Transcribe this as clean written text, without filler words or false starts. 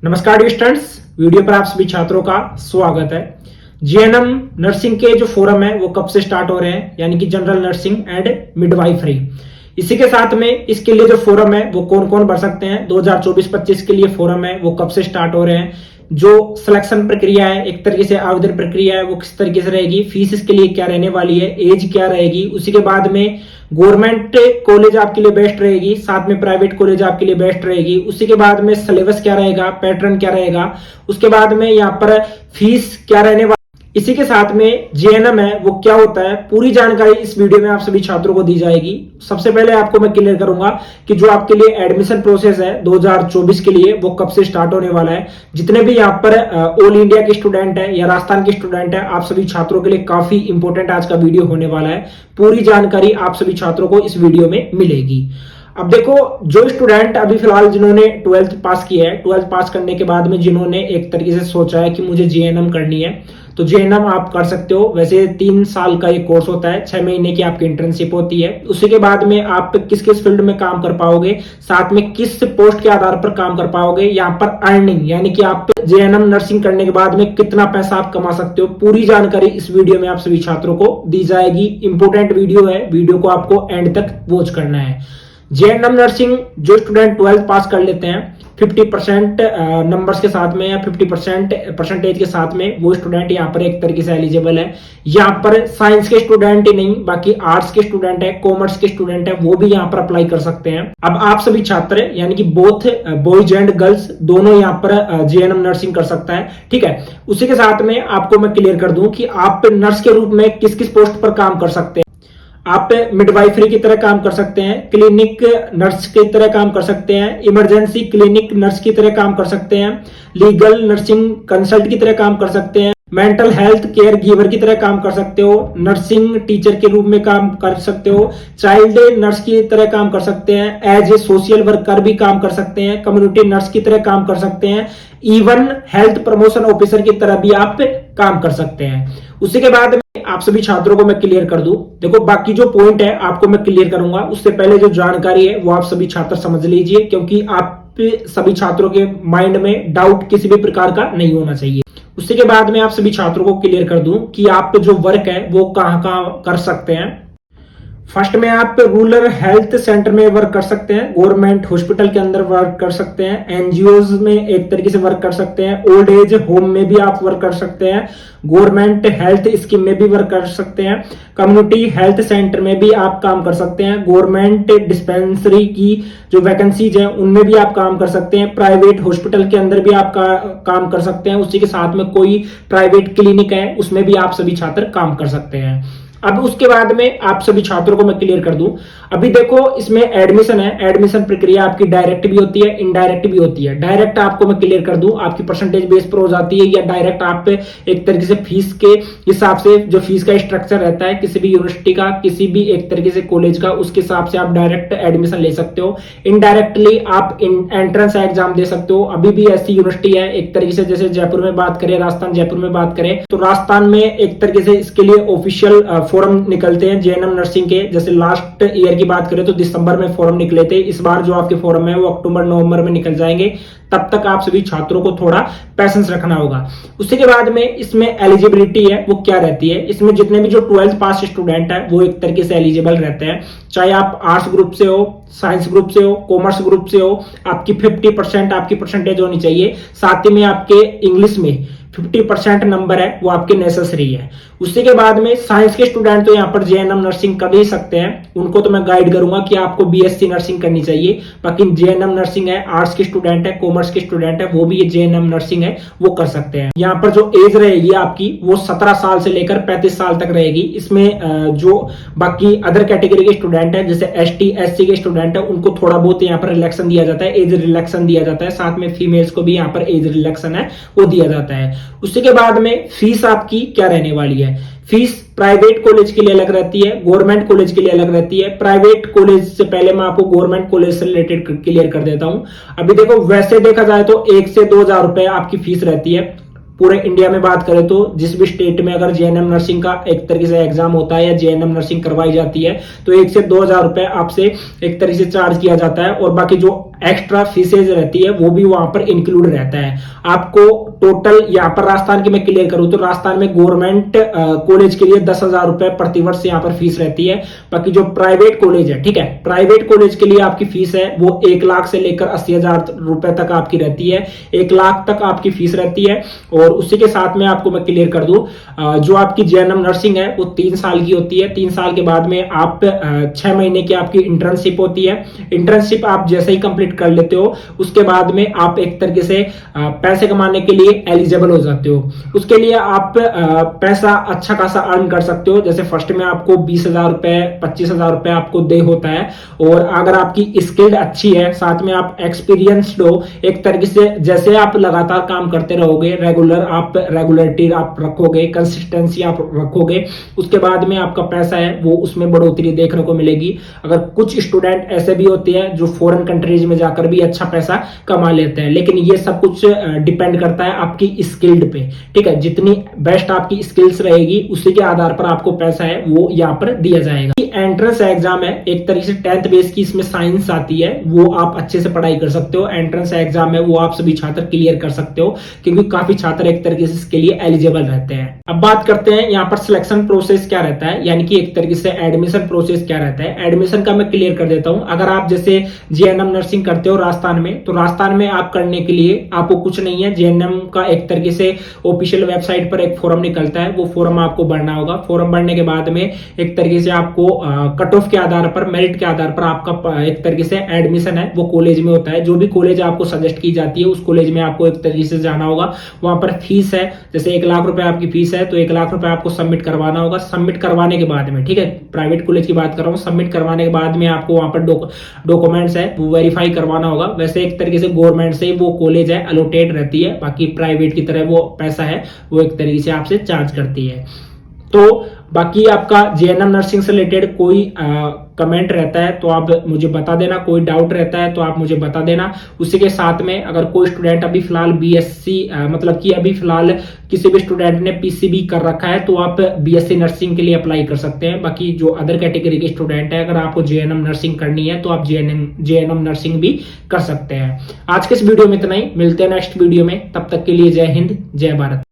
नमस्कार students, video पर आप सभी छात्रों का स्वागत है। जीएनएम नर्सिंग के जो फोरम है वो कब से स्टार्ट हो रहे हैं, यानी कि जनरल नर्सिंग एंड मिडवाइफरी। इसी के साथ में इसके लिए जो फोरम है वो कौन कौन भर सकते हैं, 2024-25 के लिए फोरम है वो कब से स्टार्ट हो रहे हैं, जो सिलेक्शन प्रक्रिया है, एक तरीके से आवेदन प्रक्रिया है वो किस तरीके से रहेगी, फीस इसके लिए क्या रहने वाली है, एज क्या रहेगी, उसी के बाद में गवर्नमेंट कॉलेज आपके लिए बेस्ट रहेगी, साथ में प्राइवेट कॉलेज आपके लिए बेस्ट रहेगी, उसी के बाद में सिलेबस क्या रहेगा, पैटर्न क्या रहेगा, उसके बाद में यहाँ पर फीस क्या रहने वाली, इसी के साथ में जीएनएम है वो क्या होता है, पूरी जानकारी इस वीडियो में आप सभी छात्रों को दी जाएगी। सबसे पहले आपको मैं क्लियर करूंगा कि जो आपके लिए एडमिशन प्रोसेस है 2024 के लिए वो कब से स्टार्ट होने वाला है। जितने भी यहाँ पर ऑल इंडिया के स्टूडेंट है या राजस्थान के स्टूडेंट है, आप सभी छात्रों के लिए काफी इंपॉर्टेंट आज का वीडियो होने वाला है। पूरी जानकारी आप सभी छात्रों को इस वीडियो में मिलेगी। अब देखो, जो स्टूडेंट अभी फिलहाल जिन्होंने 12th पास किया है, 12th पास करने के बाद में जिन्होंने एक तरीके से सोचा है कि मुझे जीएनएम करनी है, तो जीएनएम आप कर सकते हो। वैसे 3 साल का ये कोर्स होता है, 6 महीने की आपकी इंटर्नशिप होती है। उसी के बाद में आप किस किस फील्ड में काम कर पाओगे, साथ में किस पोस्ट के आधार पर काम कर पाओगे, यहाँ पर अर्निंग यानी कि आप जीएनएम नर्सिंग करने के बाद में कितना पैसा आप कमा सकते हो, पूरी जानकारी इस वीडियो में आप सभी छात्रों को दी जाएगी। इंपोर्टेंट वीडियो है, वीडियो को आपको एंड तक वॉच करना है। जीएनएम नर्सिंग जो स्टूडेंट 12th पास कर लेते हैं 50% नंबर्स के साथ में या 50% परसेंटेज के साथ में, वो स्टूडेंट यहाँ पर एक तरीके से एलिजिबल है। यहाँ पर साइंस के स्टूडेंट ही नहीं, बाकी आर्ट्स के स्टूडेंट है, कॉमर्स के स्टूडेंट है, वो भी यहाँ पर अप्लाई कर सकते हैं। अब आप सभी छात्र यानी कि बोथ बॉयज एंड गर्ल्स दोनों यहाँ पर जीएनएम नर्सिंग कर सकता है, ठीक है। उसी के साथ में आपको मैं क्लियर कर दूं कि आप नर्स के रूप में किस किस पोस्ट पर काम कर सकते हैं। आप मिडवाइफरी की तरह काम कर सकते हैं, क्लिनिक नर्स की तरह काम कर सकते हैं, इमरजेंसी क्लिनिक नर्स की तरह काम कर सकते हैं, लीगल नर्सिंग कंसल्ट की तरह काम कर सकते हैं, मेंटल हेल्थ केयर गिवर की तरह काम कर सकते हो, नर्सिंग टीचर के रूप में काम कर सकते हो, चाइल्ड नर्स की तरह काम कर सकते हैं, एज ए सोशल वर्कर भी काम कर सकते हैं, कम्युनिटी नर्स की तरह काम कर सकते हैं, इवन हेल्थ प्रमोशन ऑफिसर की तरह भी आप काम कर सकते हैं। उसी के बाद में आप सभी छात्रों को मैं क्लियर कर दूं, देखो बाकी जो पॉइंट है आपको मैं क्लियर करूंगा, उससे पहले जो जानकारी है वो आप सभी छात्र समझ लीजिए, क्योंकि आप सभी छात्रों के माइंड में डाउट किसी भी प्रकार का नहीं होना चाहिए। उसी के बाद में आप सभी छात्रों को क्लियर कर दूं कि आप जो वर्क है वो कहां कहां कर सकते हैं। फर्स्ट में आप रूरल हेल्थ सेंटर में वर्क कर सकते हैं, गवर्नमेंट हॉस्पिटल के अंदर वर्क कर सकते हैं, एनजीओज में एक तरीके से वर्क कर सकते हैं, ओल्ड एज होम में भी आप वर्क कर सकते हैं, गवर्नमेंट हेल्थ स्कीम में भी वर्क कर सकते हैं, कम्युनिटी हेल्थ सेंटर में भी आप काम कर सकते हैं, गवर्नमेंट डिस्पेंसरी की जो वैकेंसीज हैं उनमें भी आप काम कर सकते हैं, प्राइवेट हॉस्पिटल के अंदर भी आप काम कर सकते हैं, उसी के साथ में कोई प्राइवेट क्लिनिक है उसमें भी आप सभी छात्र काम कर सकते हैं। अब उसके बाद में आप सभी छात्रों को मैं क्लियर कर दूं, अभी देखो इसमें एडमिशन है, एडमिशन प्रक्रिया आपकी डायरेक्ट भी होती है, इनडायरेक्ट भी होती है। डायरेक्ट आपको मैं क्लियर कर दूं, आपकी परसेंटेज बेस पर हो जाती है, या डायरेक्ट आप एक तरीके से फीस के हिसाब से जो फीस का स्ट्रक्चर रहता है किसी भी यूनिवर्सिटी का, किसी भी एक तरीके से कॉलेज का, उसके हिसाब से आप डायरेक्ट एडमिशन ले सकते हो। इनडायरेक्टली आप एंट्रेंस एग्जाम दे सकते हो। अभी भी ऐसी यूनिवर्सिटी है एक तरीके से, जैसे जयपुर में बात करें, राजस्थान जयपुर में बात करें, तो राजस्थान में एक तरीके से इसके लिए ऑफिशियल फॉर्म निकलते हैं जीएनएम नर्सिंग के। जैसे लास्ट ईयर की बात करें तो दिसंबर में फॉर्म निकले थे, इस बार जो आपके फॉर्म है वो अक्टूबर नवंबर में निकल जाएंगे। तब तक आप सभी छात्रों को थोड़ा पैसेंस रखना होगा। उसके बाद में इसमें एलिजिबिलिटी है वो क्या रहती है, इसमें जितने भी जो 12th पास स्टूडेंट है वो एक तरीके से एलिजिबल रहते हैं, चाहे आप आर्ट्स ग्रुप से हो, साइंस ग्रुप से हो, कॉमर्स ग्रुप से हो, आपकी 50% आपकी परसेंटेज होनी चाहिए, साथ ही में आपके इंग्लिश में 50% नंबर है वो आपके नेसेसरी है। उसी के बाद में साइंस के स्टूडेंट तो यहाँ पर जीएनएम नर्सिंग कर ही सकते हैं, उनको तो मैं गाइड करूंगा कि आपको बीएससी नर्सिंग करनी चाहिए। बाकी जीएनएम नर्सिंग है, आर्ट्स के स्टूडेंट है, कॉमर्स के स्टूडेंट है, वो भी ये जीएनएम नर्सिंग है वो कर सकते हैं। यहाँ पर जो एज रहेगी आपकी वो 17 साल से लेकर 35 साल तक रहेगी। इसमें जो बाकी अदर कैटेगरी के स्टूडेंट है जैसे एसटी एससी के स्टूडेंट है उनको थोड़ा बहुत यहाँ पर रिलैक्सन दिया जाता है, एज रिलैक्सन दिया जाता है, साथ में फीमेल्स को भी यहाँ पर एज रिलैक्सन है वो दिया जाता है। उसी के बाद में फीस आपकी क्या रहने वाली है, फीस प्राइवेट कॉलेज के लिए अलग रहती है, गवर्नमेंट कॉलेज के लिए अलग रहती है। प्राइवेट कॉलेज से पहले मैं आपको गवर्नमेंट कॉलेज से रिलेटेड क्लियर कर देता हूं। अभी देखो वैसे देखा जाए तो 1 से 2,000 रुपए आपकी फीस रहती है। पूरे इंडिया में बात करें तो जिस भी स्टेट में अगर जेएनएम नर्सिंग का एक तरीके से एग्जाम होता है या जेएनएम नर्सिंग करवाई जाती है तो 1 से 2 हजार रुपए आपसे एक तरीके से चार्ज किया जाता है। और बाकी जो एक्स्ट्रा फीसेज रहती है वो भी वहां पर इंक्लूड रहता है। आपको टोटल यहाँ पर राजस्थान की मैं क्लियर करूं तो राजस्थान में गवर्नमेंट कॉलेज के लिए 10,000 रुपए प्रतिवर्ष यहाँ पर फीस रहती है। बाकी जो प्राइवेट कॉलेज है, ठीक है, प्राइवेट कॉलेज के लिए आपकी फीस है वो 1 लाख से लेकर 80,000 रुपए तक आपकी रहती है। 1 लाख तक आपकी फीस रहती है। और उसी के साथ में आपको मैं क्लियर कर दूं, जो आपकी जेएनएम नर्सिंग है वो 3 साल की होती है। 3 साल के बाद में आप 6 महीने की आपकी इंटर्नशिप होती है। इंटर्नशिप आप जैसे ही कंप्लीट कर लेते हो उसके बाद में आप एक तरीके से पैसे कमाने के लिए एलिजिबल हो जाते हो। उसके लिए आप पैसा अच्छा खासा अर्न कर सकते हो। जैसे फर्स्ट में आपको 20,000 रुपए 25,000 रुपए आपको दे होता है। और अगर आपकी स्किल्ड अच्छी है, साथ में आप एक्सपीरियंस्ड हो, एक तरीके से जैसे आप लगातार काम करते रहोगे, रेगुलरिटी आप रखोगे, कंसिस्टेंसी आप रखोगे, उसके बाद में आपका पैसा है वो उसमें बढ़ोतरी देखने को मिलेगी। अगर कुछ स्टूडेंट ऐसे भी होते हैं जो फॉरेन कंट्रीज में जाकर भी अच्छा पैसा कमा लेते हैं, लेकिन ये सब कुछ डिपेंड करता है आपकी स्किल्ड पे, ठीक है। जितनी बेस्ट आपकी स्किल्स रहेगी उसी के आधार पर आपको पैसा है वो यहाँ पर दिया जाएगा। एंट्रेंस एग्जाम है, एक तरीके से 10th बेस की इसमें साइंस आती है, वो आप अच्छे से पढ़ाई कर सकते हो। एंट्रेंस एग्जाम है वो आप सभी छात्र क्लियर कर सकते हो, क्योंकि काफी छात्र एक तरीके से इसके लिए एलिजिबल रहते हैं। अब बात करते हैं यहाँ पर सिलेक्शन प्रोसेस क्या रहता है, यानी कि एक तरीके से एडमिशन प्रोसेस क्या रहता है। एडमिशन का मैं क्लियर कर देता हूँ। अगर आप जैसे जेएनएम नर्सिंग करते हो राजस्थान में, तो राजस्थान में आप करने के लिए आपको कुछ नहीं है, जेएनएम का एक तरीके से ऑफिशियल वेबसाइट पर एक फॉर्म निकलता है, वो फॉर्म आपको भरना होगा। फॉर्म भरने के बाद में एक तरीके से आपको कट ऑफ के आधार पर, मेरिट के आधार पर आपका एक तरीके से एडमिशन है वो कॉलेज में होता है। जो भी कॉलेज आपको सजेस्ट की जाती है उस कॉलेज में आपको एक तरीके से जाना होगा। वहां पर फीस है, जैसे 1 लाख रुपए आपकी फीस है तो 1 लाख रुपए आपको सबमिट करवाना होगा। सबमिट करवाने के बाद में, ठीक है, प्राइवेट कॉलेज की बात कर रहा हूँ, सबमिट करवाने के बाद में आपको वहां पर डॉक्यूमेंट्स है वो वेरीफाई करवाना होगा। वैसे एक तरीके से गवर्नमेंट से वो कॉलेज है अलोटेड रहती है, बाकी प्राइवेट की तरह वो पैसा है वो एक तरीके से आपसे चार्ज करती है। तो बाकी आपका जेएनएम नर्सिंग से रिलेटेड कोई कमेंट रहता है तो आप मुझे बता देना, कोई डाउट रहता है तो आप मुझे बता देना। उसी के साथ में अगर कोई स्टूडेंट अभी फिलहाल बीएससी मतलब कि अभी फिलहाल किसी भी स्टूडेंट ने पीसीबी कर रखा है तो आप बीएससी नर्सिंग के लिए अप्लाई कर सकते हैं। बाकी जो अदर कैटेगरी के स्टूडेंट है, अगर आपको जेएनएम नर्सिंग करनी है तो आप जेएनएम नर्सिंग भी कर सकते हैं। आज के इस वीडियो में इतना ही, मिलते हैं नेक्स्ट वीडियो में, तब तक के लिए जय हिंद जय भारत।